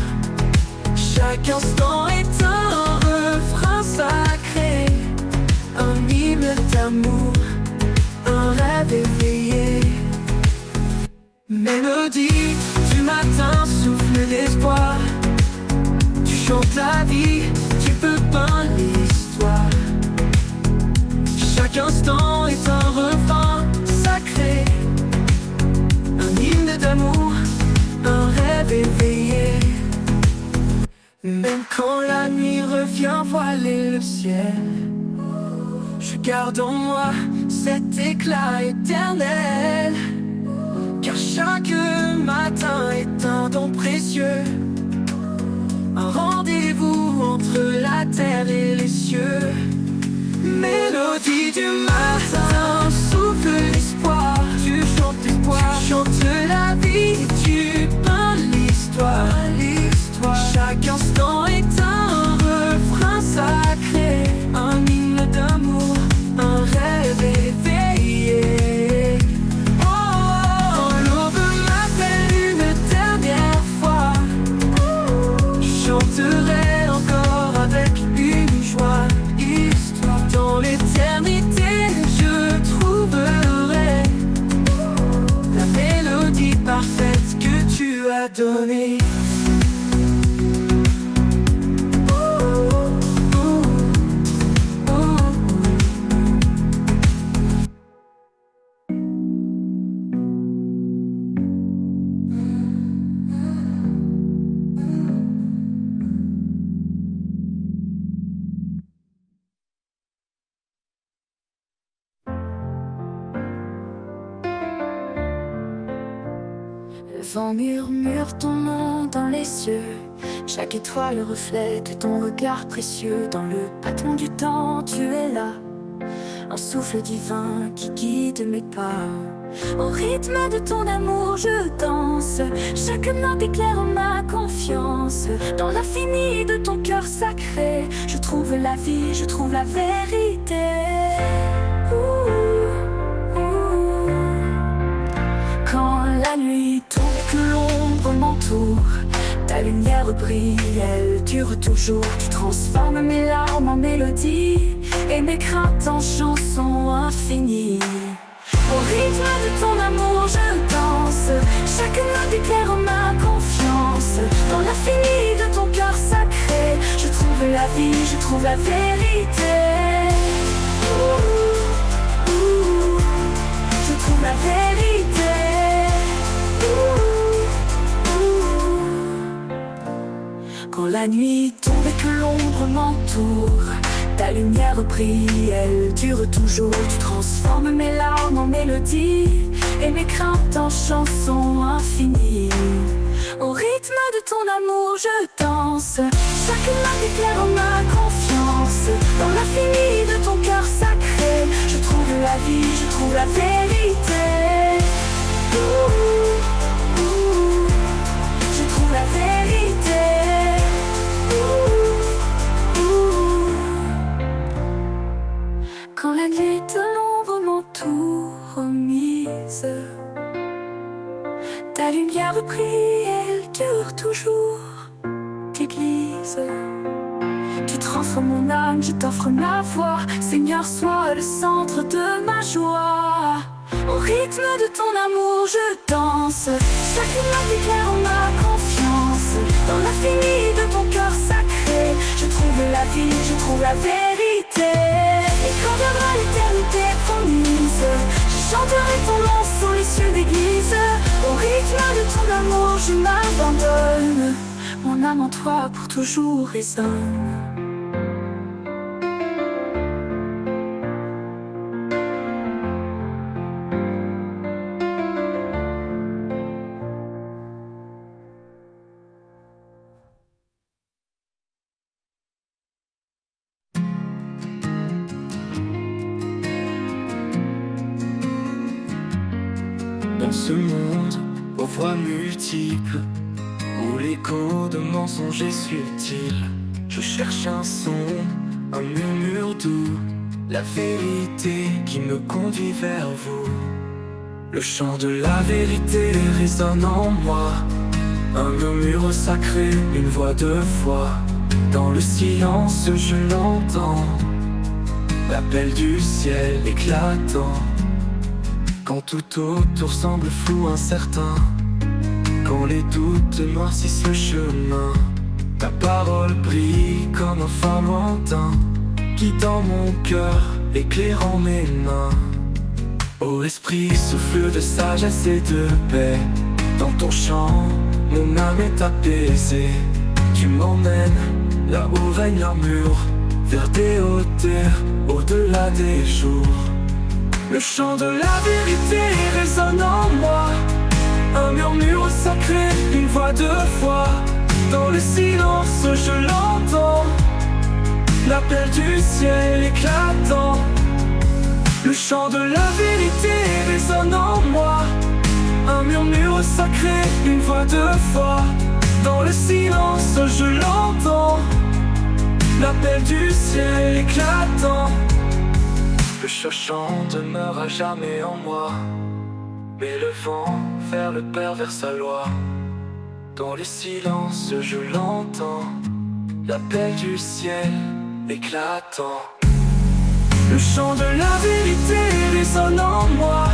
Chaque instant est un refrain sacré, un hymne d'amour, un rêve éveillé. Mélodie du matin, souffle d'espoir. Tu chantes la vie, tu peux peindre l'histoire. Chaque instant est un refrain sacré, un hymne d'amour, un rêve éveillé. Même quand la nuit revient voiler le ciel, je garde en moi cet éclat éternel. Car chaque matin est un don précieux, un rendez-vous entre la terre et les cieux. Mélodie du matin, souffle l'espoir. Tu chantes l'espoir, tu chantes la vie, tu peins l'histoire. Chaque instant est un refrain sacré, un hymne d'amour, un rêve éveillé. Oh, l'aube m'appelle une dernière fois. Je chanterai encore avec une joie. Dans l'éternité, je trouverai la mélodie parfaite que tu as donnée. Le vent murmure ton nom dans les cieux. Chaque étoile reflète ton regard précieux. Dans le battement du temps, tu es là, un souffle divin qui guide mes pas. Au rythme de ton amour, je danse. Chaque note éclaire ma confiance. Dans l'infini de ton cœur sacré, je trouve la vie, je trouve la vérité. Quand la nuit tombe, que l'ombre m'entoure, ta lumière brille, elle dure toujours. Tu transformes mes larmes en mélodie et mes craintes en chansons infinies. Au rythme de ton amour, je danse. Chaque note éclaire ma confiance. Dans l'infini de ton cœur sacré, je trouve la vie, je trouve la vérité. Je trouve la vérité. Quand la nuit tombe et que l'ombre m'entoure, ta lumière brille, elle dure toujours. Tu transformes mes larmes en mélodie et mes craintes en chansons infinies. Au rythme de ton amour, je danse. Chaque note éclaire ma confiance. Dans l'infini de ton cœur sacré, je trouve la vie, je trouve la vérité. Je trouve la vérité. Quand la nuit de l'ombre m'entoure mise, ta lumière brille, elle dure toujours. T'église, tu transformes mon âme, je t'offre ma voix. Seigneur, sois le centre de ma joie. Au rythme de ton amour, je danse. Chaque note éclaire ma confiance. Dans l'infini de ton cœur sacré, je trouve la vie, je trouve la vérité. Et quand viendra l'éternité promise, je chanterai ton nom sous les cieux d'église. Au rythme de ton amour, je m'abandonne. Mon âme en toi pour toujours résonne. Dans ce monde aux voix multiples, où l'écho de mensonges est subtil, je cherche un son, un murmure doux, la vérité qui me conduit vers vous. Le chant de la vérité résonne en moi, un murmure sacré, une voix de foi. Dans le silence je l'entends, l'appel du ciel éclatant. Quand tout autour semble flou, incertain, quand les doutes noircissent le chemin, ta parole brille comme un phare lointain, guidant mon cœur, éclairant mes mains. Ô esprit, souffle de sagesse et de paix, dans ton chant, mon âme est apaisée. Tu m'emmènes là où règne l'amour, vers des hauteurs, au-delà des jours. Le chant de la vérité résonne en moi, un murmure sacré, une voix de foi. Dans le silence je l'entends, l'appel du ciel éclatant. Le chant de la vérité résonne en moi, un murmure sacré, une voix de foi. Dans le silence je l'entends, l'appel du ciel éclatant. Le chant demeure à jamais en moi, mais le vent vers le Père, vers sa loi. Dans les silences je l'entends, l'appel du ciel éclatant. Le chant de la vérité résonne en moi,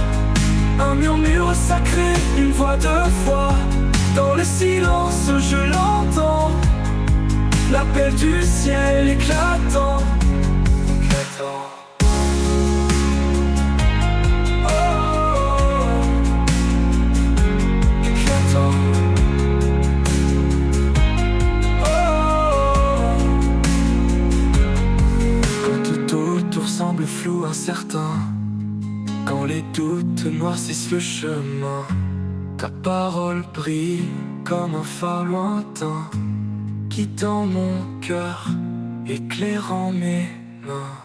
un murmure sacré, une voix de foi. Dans le silence je l'entends, l'appel du ciel éclatant. Éclatant. Semble flou, incertain, quand les doutes noircissent le chemin, Ta parole brille comme un phare lointain, guidant mon cœur, éclairant mes mains.